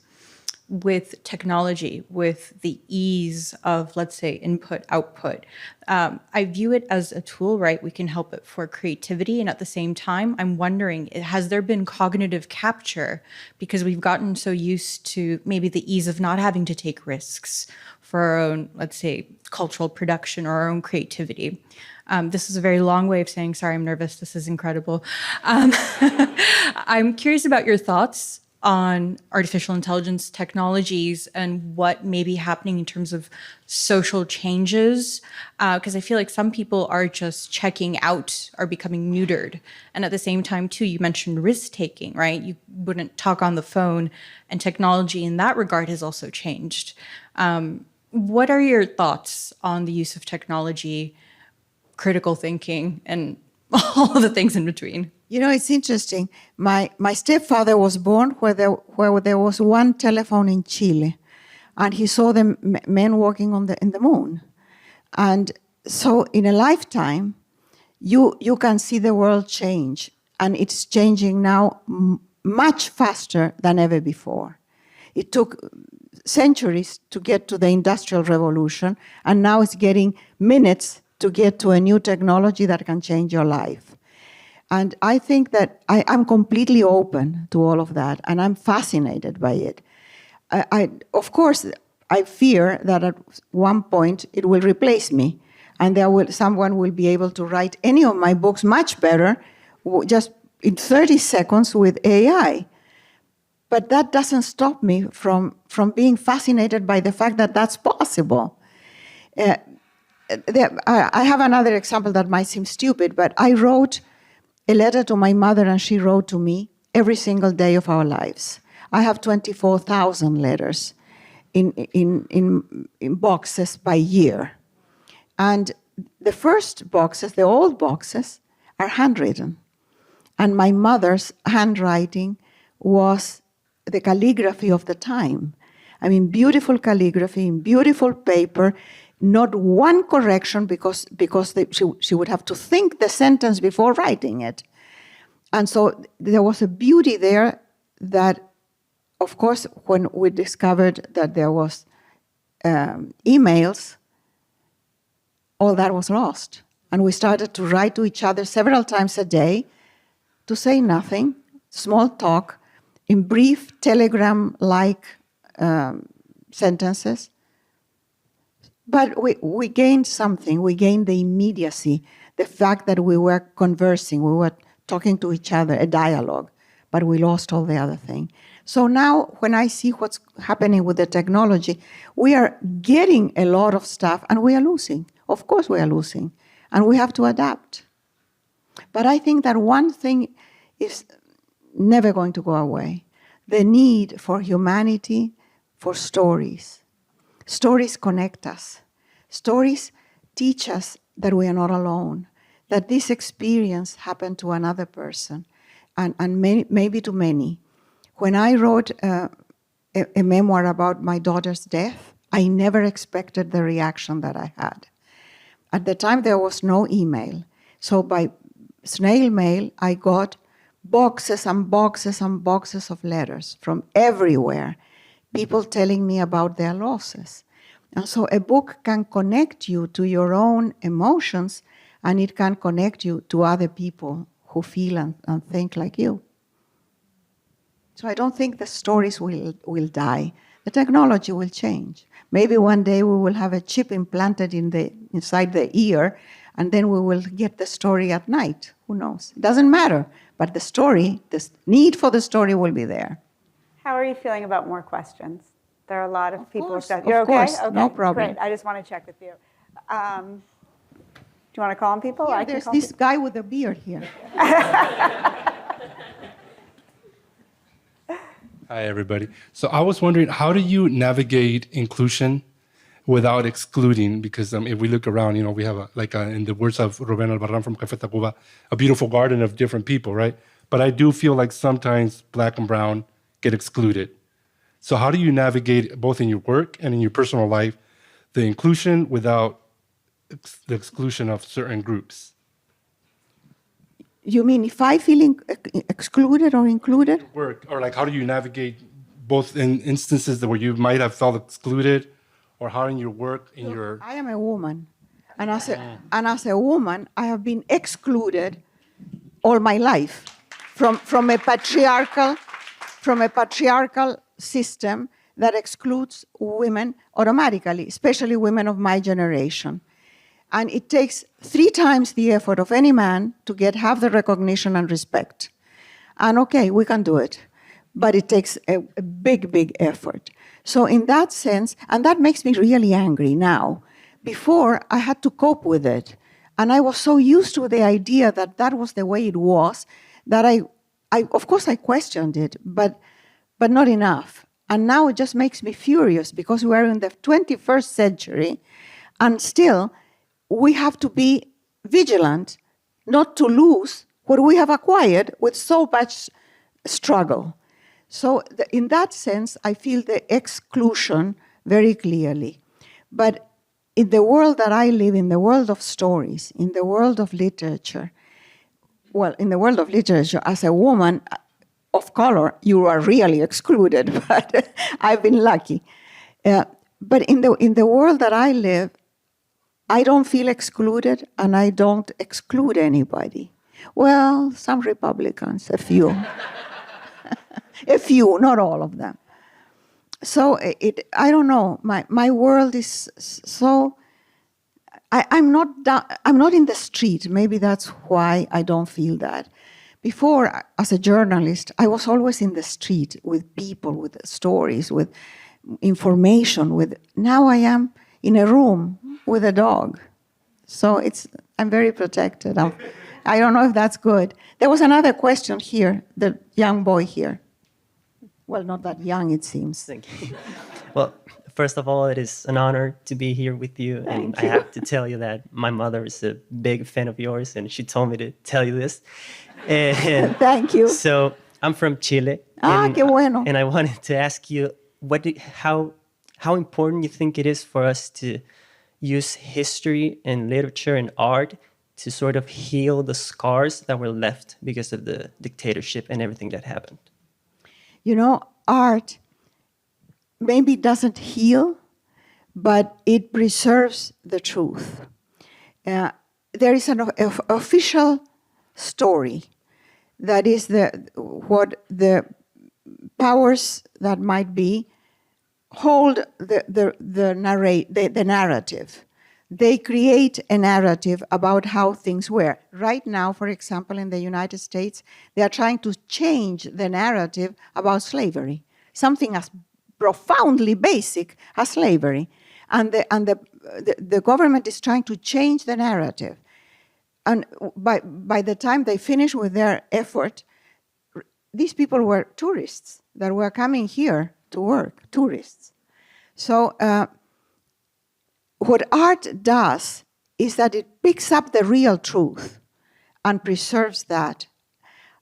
with technology, with the ease of, let's say, input, output, I view it as a tool, right? We can help it for creativity. And at the same time, I'm wondering, has there been cognitive capture? Because we've gotten so used to maybe the ease of not having to take risks for our own, let's say, cultural production or our own creativity. This is a very long way of saying, sorry, I'm nervous. This is incredible. I'm curious about your thoughts on artificial intelligence technologies and what may be happening in terms of social changes, because I feel like some people are just checking out, are becoming neutered. And at the same time, too, you mentioned risk-taking, right? You wouldn't talk on the phone, and technology in that regard has also changed. What are your thoughts on the use of technology, critical thinking, and all of the things in between? You know, it's interesting. My stepfather was born where there was one telephone in Chile, and he saw the men walking in the moon. And so in a lifetime, you can see the world change, and it's changing now much faster than ever before. It took centuries to get to the Industrial Revolution, and now it's getting minutes to get to a new technology that can change your life. And I think that I'm completely open to all of that, and I'm fascinated by it. Of course, I fear that at one point it will replace me, and someone will be able to write any of my books much better, just in 30 seconds with AI. But that doesn't stop me from being fascinated by the fact that that's possible. I have another example that might seem stupid, but I wrote a letter to my mother, and she wrote to me every single day of our lives. I have 24,000 letters in boxes by year. And the first boxes, the old boxes, are handwritten. And my mother's handwriting was the calligraphy of the time. I mean, beautiful calligraphy in beautiful paper, not one correction because she would have to think the sentence before writing it. And so there was a beauty there that, of course, when we discovered that there was emails, all that was lost. And we started to write to each other several times a day to say nothing, small talk, in brief telegram-like sentences. But we gained something. We gained the immediacy, the fact that we were conversing, we were talking to each other, a dialogue, but we lost all the other thing. So now when I see what's happening with the technology, we are getting a lot of stuff and we are losing. Of course we are losing, and we have to adapt. But I think that one thing is never going to go away, the need for humanity, for stories. Stories connect us. Stories teach us that we are not alone, that this experience happened to another person, and maybe to many. When I wrote a memoir about my daughter's death, I never expected the reaction that I had. At the time, there was no email. So by snail mail, I got boxes and boxes and boxes of letters from everywhere, people telling me about their losses. And so a book can connect you to your own emotions, and it can connect you to other people who feel and think like you. So I don't think the stories will die. The technology will change. Maybe one day we will have a chip implanted inside the ear, And then we will get the story at night. Who knows? It doesn't matter. But the story, the need for the story will be there. How are you feeling about more questions? There are a lot of people. course, You're of okay? course, Okay, no problem. Great. I just want to check with you. Do you want to call on people? Yeah, I can there's call this people. guy with a beard here. Hi, everybody. So I was wondering, how do you navigate inclusion without excluding? Because if we look around, we have, in the words of Rubén Albarrán from Café Tacuba, a beautiful garden of different people, right? But I do feel like sometimes Black and brown get excluded. So how do you navigate, both in your work and in your personal life, the inclusion without the exclusion of certain groups? You mean if I feel excluded or included? Work, or how do you navigate both in instances where you might have felt excluded, or how in your work, in your... I am a woman, and as a woman, I have been excluded all my life from a patriarchal system that excludes women automatically, especially women of my generation. And it takes 3 times the effort of any man to get half the recognition and respect. And okay, we can do it, but it takes a big, big effort. So in that sense, and that makes me really angry now. Before, I had to cope with it. And I was so used to the idea that that was the way it was, that I of course, I questioned it, but not enough. And now it just makes me furious because we are in the 21st century, and still, we have to be vigilant not to lose what we have acquired with so much struggle. So in that sense, I feel the exclusion very clearly. But in the world that I live, in the world of stories, in the world of literature, well, in the world of literature, as a woman of color, you are really excluded, but I've been lucky. But in the world that I live, I don't feel excluded, and I don't exclude anybody. Well, some Republicans, a few. A few, not all of them. So I don't know. My world is so... I'm not in the street. Maybe that's why I don't feel that. Before, as a journalist, I was always in the street with people, with stories, with information. Now I am in a room with a dog. So I'm very protected. I don't know if that's good. There was another question here, the young boy here. Well, not that young, it seems. Thank you. Well, first of all, it is an honor to be here with you. Thank I have to tell you that my mother is a big fan of yours, and she told me to tell you this. And thank you. So I'm from Chile. Qué bueno. And I wanted to ask you, how important you think it is for us to use history and literature and art to sort of heal the scars that were left because of the dictatorship and everything that happened? Art maybe doesn't heal, but it preserves the truth. There is an official story that is what the powers that might be hold the narrative. They create a narrative about how things were. Right now, for example, in the United States, they are trying to change the narrative about slavery, something as profoundly basic as slavery. And the government is trying to change the narrative. And by the time they finish with their effort, these people were tourists that were coming here to work, tourists. So what art does is that it picks up the real truth and preserves that.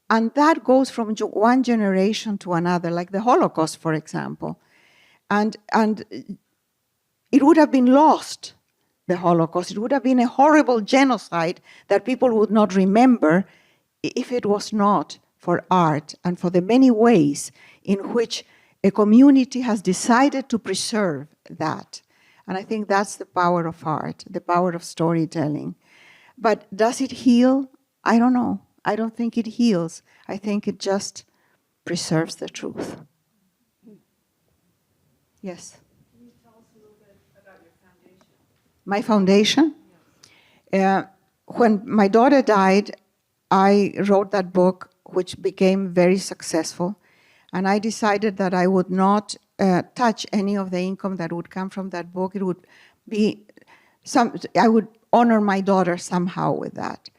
And that goes from one generation to another, like the Holocaust, for example. And it would have been lost, the Holocaust. It would have been a horrible genocide that people would not remember if it was not for art and for the many ways in which a community has decided to preserve that. And I think that's the power of art, the power of storytelling. But does it heal? I don't know. I don't think it heals. I think it just preserves the truth. Yes? Can you tell us a little bit about your foundation? My foundation? when my daughter died, I wrote that book, which became very successful. And I decided that I would not touch any of the income that would come from that book. It would be I would honor my daughter somehow with that.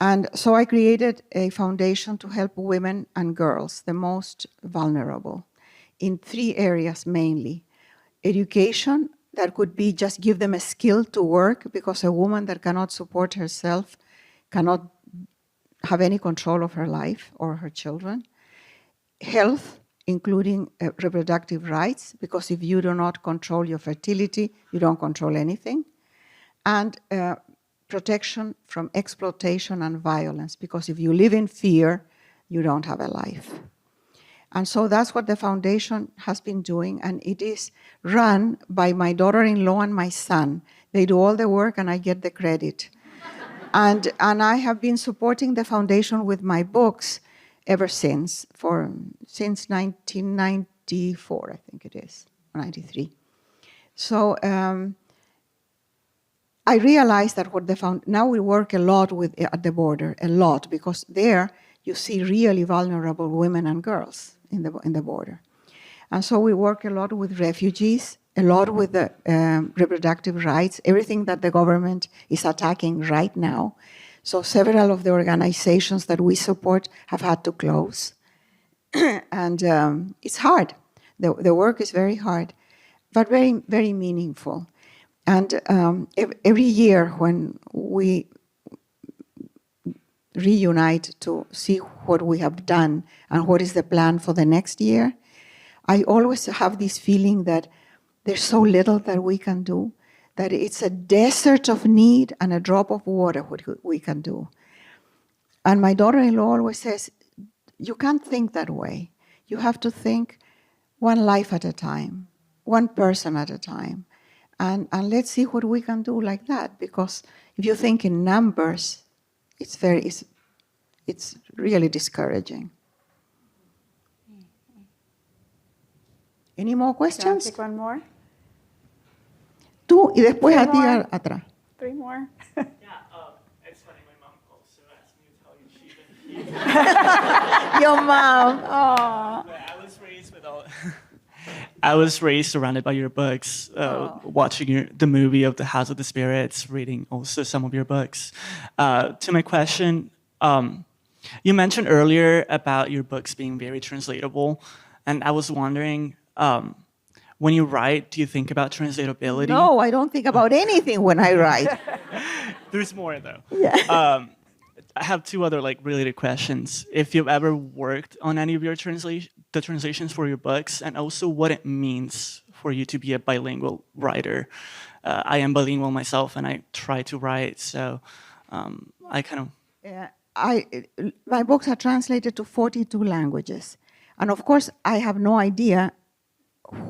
And so I created a foundation to help women and girls, the most vulnerable, in 3 areas mainly. Education, that could be just give them a skill to work, because a woman that cannot support herself cannot have any control of her life or her children. Health, including reproductive rights, because if you do not control your fertility, you don't control anything. And protection from exploitation and violence, because if you live in fear, you don't have a life. And so that's what the foundation has been doing, and it is run by my daughter-in-law and my son. They do all the work and I get the credit. And I have been supporting the foundation with my books ever since 1994, I think it is, or 93. So I realized that now we work a lot at the border, a lot, because there you see really vulnerable women and girls in the border. And so we work a lot with refugees, a lot with the reproductive rights, everything that the government is attacking right now. So several of the organizations that we support have had to close. And it's hard. The work is very hard, but very, very meaningful. And every year when we reunite to see what we have done and what is the plan for the next year, I always have this feeling that there's so little that we can do, that it's a desert of need and a drop of water what we can do. And my daughter-in-law always says, you can't think that way. You have to think one life at a time, one person at a time. And let's see what we can do like that, because if you think in numbers, it's really discouraging. Any more questions? Take one more. Tú y después a ti more. atrás. 3 more. It's funny, my mom also asked me to tell you she Your mom. Oh. I was raised surrounded by your books, watching the movie of The House of the Spirits, reading also some of your books. To my question, you mentioned earlier about your books being very translatable, and I was wondering, when you write, do you think about translatability? No, I don't think about anything when I write. There's more, though. Yeah. I have 2 other related questions. If you've ever worked on any of your the translations for your books, and also what it means for you to be a bilingual writer. I am bilingual myself, and I try to write, so I kind of... My books are translated to 42 languages. And of course, I have no idea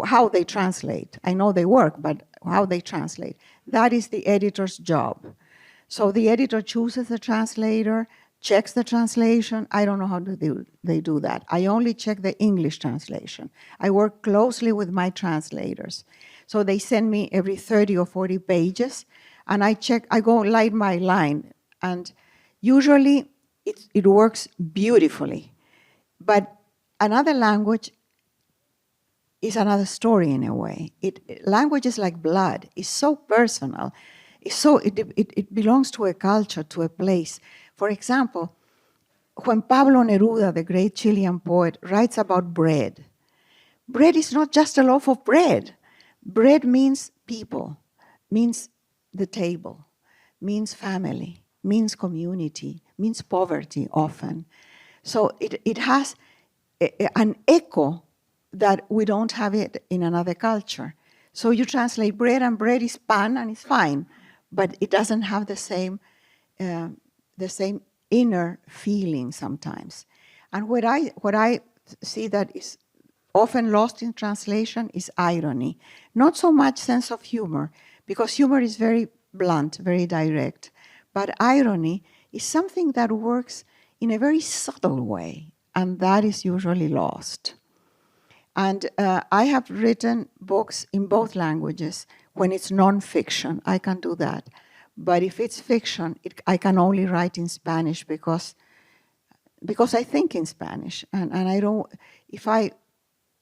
how they translate. I know they work, but how they translate. That is the editor's job. So the editor chooses the translator, checks the translation. I don't know how they do that. I only check the English translation. I work closely with my translators. So they send me every 30 or 40 pages, and I go line by line. And usually it works beautifully. But another language is another story in a way. Language is like blood. It's so personal. It belongs to a culture, to a place. For example, when Pablo Neruda, the great Chilean poet, writes about bread is not just a loaf of bread. Bread means people, means the table, means family, means community, means poverty often. So it has an echo that we don't have it in another culture. So you translate bread, and bread is pan, and it's fine, but it doesn't have the same inner feeling sometimes. And what I see that is often lost in translation is irony. Not so much sense of humor, because humor is very blunt, very direct. But irony is something that works in a very subtle way, and that is usually lost. And I have written books in both languages when it's nonfiction. I can do that. But if it's fiction, I can only write in Spanish because I think in Spanish. And I don't, if I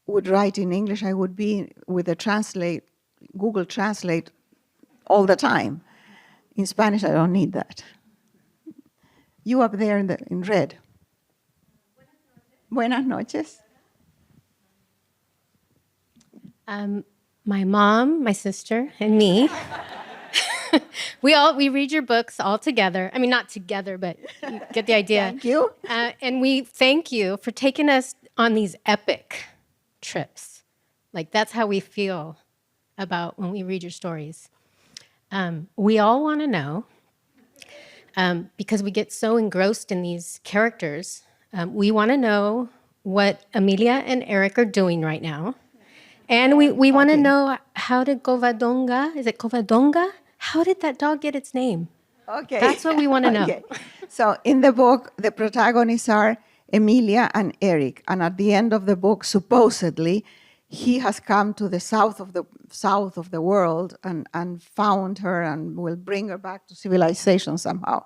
would write in English, I would be with the Google Translate all the time. In Spanish, I don't need that. You up there in red. Buenas noches. My mom, my sister, and me. we read your books all together. I mean, not together, but you get the idea. Thank you. And we thank you for taking us on these epic trips. Like, that's how we feel about when we read your stories. We all want to know, because we get so engrossed in these characters, we want to know what Emilia and Eric are doing right now. And we want to know, how did Covadonga, is it Covadonga? How did that dog get its name? Okay. That's what we want to know. Okay. So in the book, the protagonists are Emilia and Eric. And at the end of the book, supposedly, he has come to the south of the world and found her and will bring her back to civilization somehow.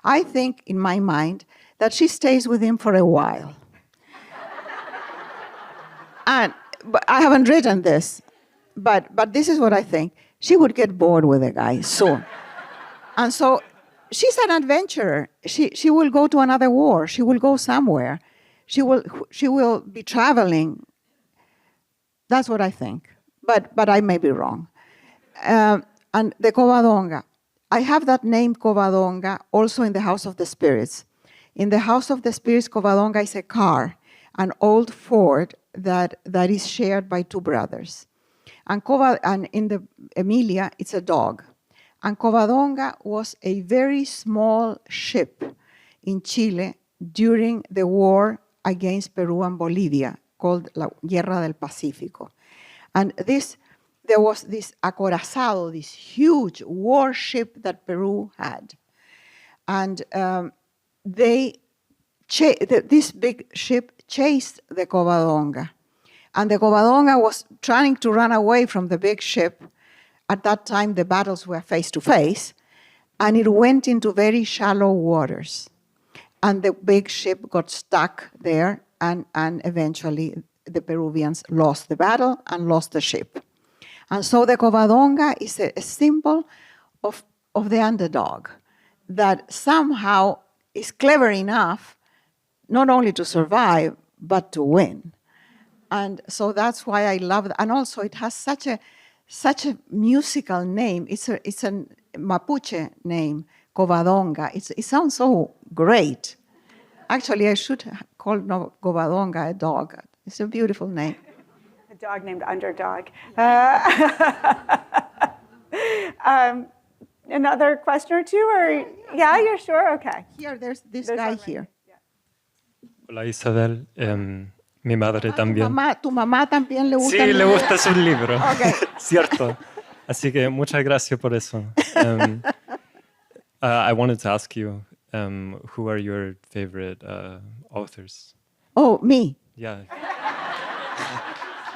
I think, in my mind, that she stays with him for a while. But I haven't written this, but this is what I think. She would get bored with the guy soon. And so she's an adventurer. She will go to another war. She will go somewhere. She will be traveling. That's what I think. But I may be wrong. And the Covadonga. I have that name Covadonga also in the House of the Spirits. In the House of the Spirits, Covadonga is a car, an old Ford that is shared by two brothers. And in the Emilia, it's a dog. And Covadonga was a very small ship in Chile during the war against Peru and Bolivia, called La Guerra del Pacífico. And there was this acorazado, this huge warship that Peru had. And this big ship chased the Covadonga. And the Covadonga was trying to run away from the big ship. At that time, the battles were face to face, and it went into very shallow waters. And the big ship got stuck there, and eventually the Peruvians lost the battle and lost the ship. And so the Covadonga is a symbol of the underdog that somehow is clever enough not only to survive, but to win. And so that's why I love it. And also it has such a musical name. It's a Mapuche name, Covadonga. It sounds so great. Actually, I should call Covadonga a dog. It's a beautiful name. A dog named Underdog. Another question or two? Or yeah, you're sure? Okay. Here, there's this guy here. Hola Isabel, mi madre también. Tu mamá también le gusta. Sí, le gusta su libro, Okay. cierto. Así que muchas gracias por eso. I wanted to ask you, who are your favorite authors? Oh, me. Yeah.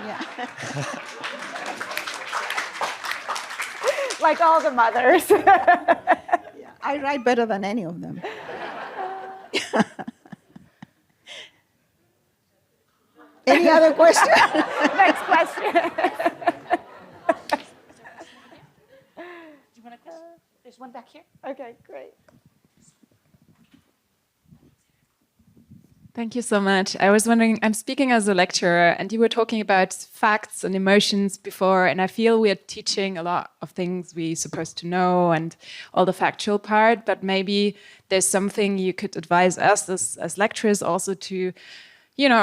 Yeah. Like all the mothers. Yeah, I write better than any of them. Any other question? Next question. There's one back here. Okay, great. Thank you so much. I was wondering, I'm speaking as a lecturer, and you were talking about facts and emotions before, and I feel we are teaching a lot of things we're supposed to know and all the factual part, but maybe there's something you could advise us as lecturers also to,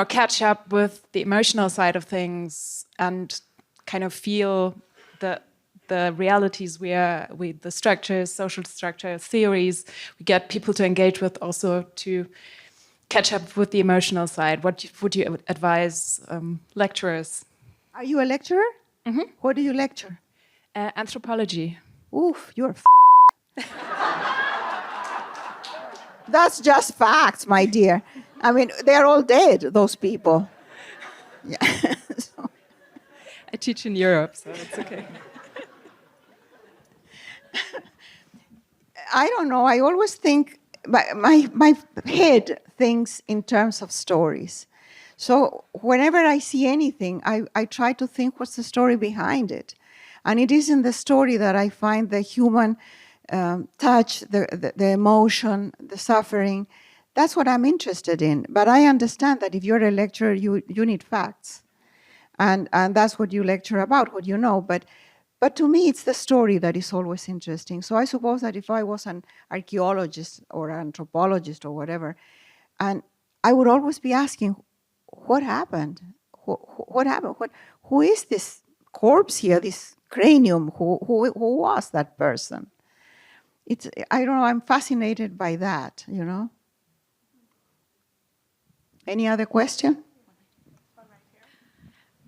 catch up with the emotional side of things and kind of feel the realities with the structures, social structure, theories we get people to engage with, also to catch up with the emotional side. What would you advise lecturers? Are you a lecturer? Mm-hmm. What do you lecture? Anthropology. Oof, you're That's just facts, my dear. I mean, they're all dead, those people. Yeah. So. I teach in Europe, so it's okay. I don't know. I always think, my head thinks in terms of stories. So whenever I see anything, I try to think what's the story behind it. And it is in the story that I find the human touch, the emotion, the suffering. That's what I'm interested in. But I understand that if you're a lecturer, you need facts. And that's what you lecture about, what you know. But to me, it's the story that is always interesting. So I suppose that if I was an archaeologist or an anthropologist or whatever, and I would always be asking, what happened? What happened? Who is this corpse here, this cranium? Who was that person? I don't know, I'm fascinated by that, you know? Any other question?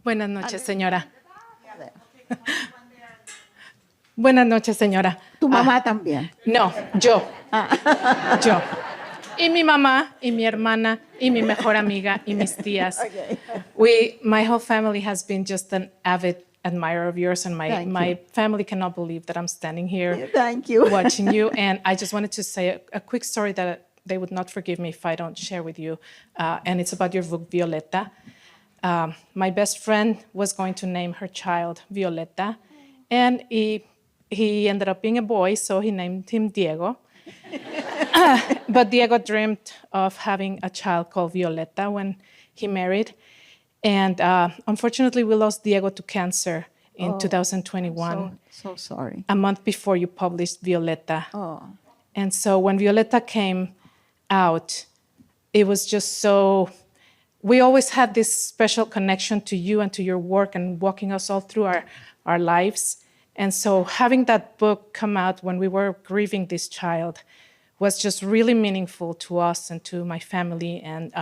Buenas noches, señora. Buenas noches, señora. Tu mamá también. No, yo. Yo. Y mi mamá, y mi hermana, y mi mejor amiga, y mis tías. Okay. My whole family has been just an avid admirer of yours, and my family cannot believe that I'm standing here watching you. And I just wanted to say a quick story that they would not forgive me if I don't share with you. And it's about your book, Violeta. My best friend was going to name her child Violeta, and he ended up being a boy, so he named him Diego. But Diego dreamed of having a child called Violeta when he married. And unfortunately, we lost Diego to cancer in 2021. So sorry. A month before you published Violeta. Oh. And so when Violeta came out, it was just so... We always had this special connection to you and to your work and walking us all through our lives. And so having that book come out when we were grieving this child was just really meaningful to us and to my family. And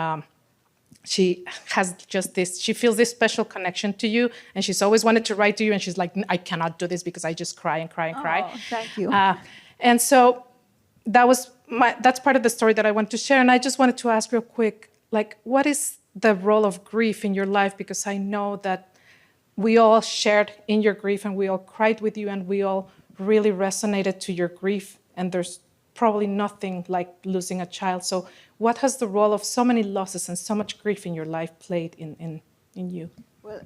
she has just this, she feels this special connection to you, and she's always wanted to write to you, and she's like, I cannot do this because I just cry and cry and cry. Oh, thank you. And so that's part of the story that I want to share. And I just wanted to ask real quick, like, what is the role of grief in your life? Because I know that we all shared in your grief, and we all cried with you, and we all really resonated to your grief. And there's probably nothing like losing a child. So what has the role of so many losses and so much grief in your life played in you? Well,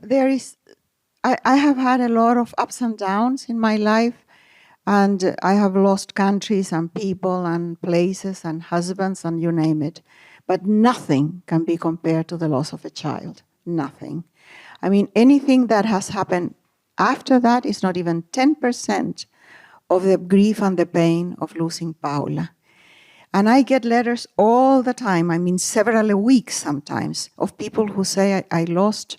I have had a lot of ups and downs in my life, and I have lost countries and people and places and husbands and you name it. But nothing can be compared to the loss of a child. Nothing. I mean, anything that has happened after that is not even 10% of the grief and the pain of losing Paula. And I get letters all the time, I mean several a week sometimes, of people who say, I lost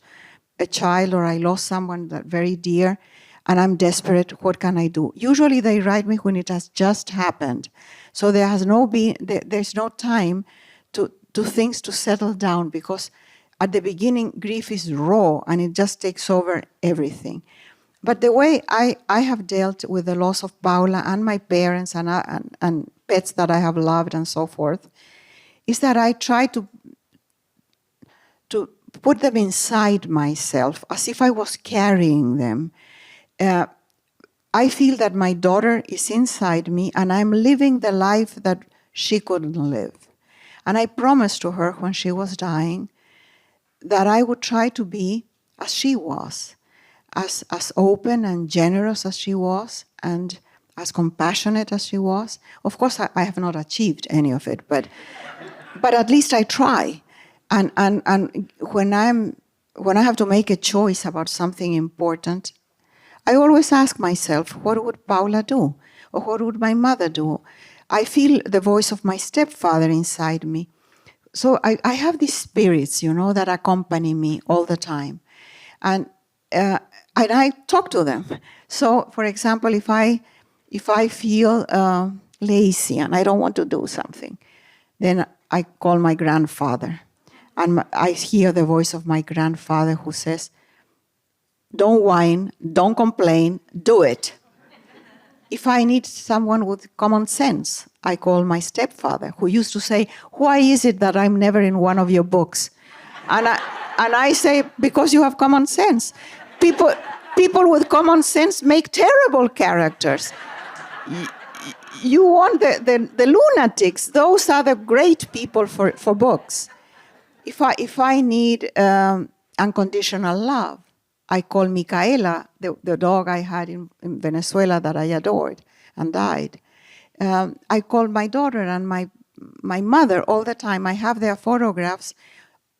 a child or I lost someone that very dear, and I'm desperate, what can I do? Usually they write me when it has just happened. So there's no time to things to settle down, because at the beginning, grief is raw and it just takes over everything. But the way I have dealt with the loss of Paula and my parents and pets that I have loved and so forth is that I try to put them inside myself as if I was carrying them. I feel that my daughter is inside me and I'm living the life that she couldn't live. And I promised to her when she was dying that I would try to be as she was, as open and generous as she was, and as compassionate as she was. Of course, I have not achieved any of it, but at least I try. And when I have to make a choice about something important, I always ask myself, what would Paula do? Or what would my mother do? I feel the voice of my stepfather inside me. So I have these spirits, that accompany me all the time. And I talk to them. So, for example, if I feel lazy and I don't want to do something, then I call my grandfather. And I hear the voice of my grandfather who says, don't whine, don't complain, do it. If I need someone with common sense, I call my stepfather, who used to say, why is it that I'm never in one of your books? And I say, because you have common sense. People with common sense make terrible characters. you want the lunatics. Those are the great people for books. If I need unconditional love, I call Micaela, the dog I had in Venezuela that I adored and died. I call my daughter and my mother all the time. I have their photographs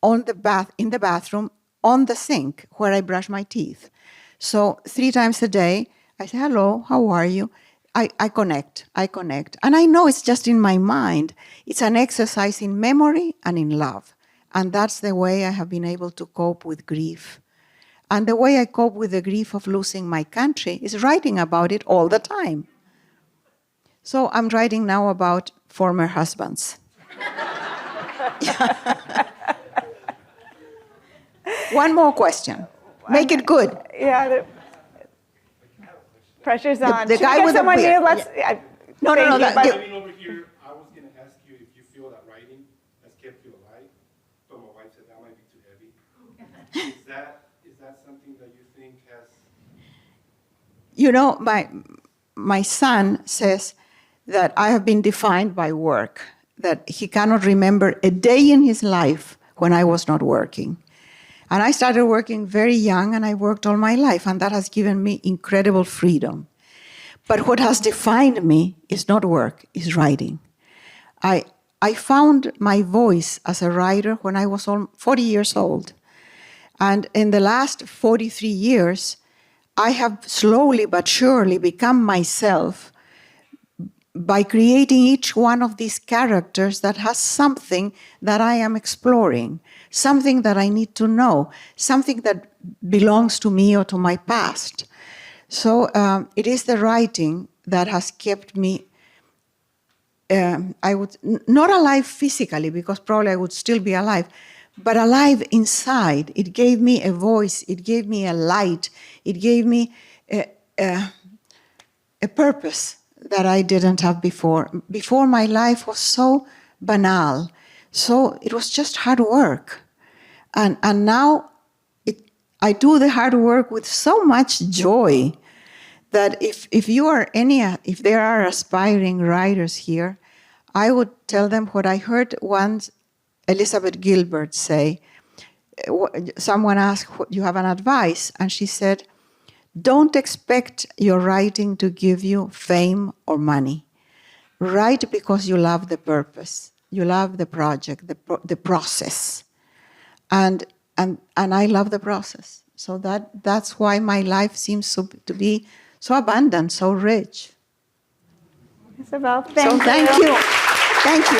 in the bathroom, on the sink where I brush my teeth. So 3 times a day, I say, hello, how are you? I connect. And I know it's just in my mind. It's an exercise in memory and in love. And that's the way I have been able to cope with grief. And the way I cope with the grief of losing my country is writing about it all the time. So I'm writing now about former husbands. One more question. Make it good. Yeah, the pressure's on. The guy with the beard. No. I mean, over here, I was going to ask you if you feel that writing has kept you alive, but my wife said that might be too heavy. Is that something that you think has? You know, my son says that I have been defined by work, that he cannot remember a day in his life when I was not working. And I started working very young, and I worked all my life, and that has given me incredible freedom. But what has defined me is not work, is writing. I found my voice as a writer when I was 40 years old. And in the last 43 years, I have slowly but surely become myself by creating each one of these characters that has something that I am exploring, something that I need to know, something that belongs to me or to my past. So it is the writing that has kept me, not alive physically, because probably I would still be alive, but alive inside. It gave me a voice, it gave me a light, it gave me a purpose that I didn't have before. Before, my life was so banal, so it was just hard work. And now I do the hard work with so much joy that if there are aspiring writers here, I would tell them what I heard once Elizabeth Gilbert say. Someone asked, you have an advice? And she said, don't expect your writing to give you fame or money. Write because you love the purpose, you love the project, the process. And I love the process. So that's why my life seems to be so abundant, so rich. Isabel, thank you. Thank you.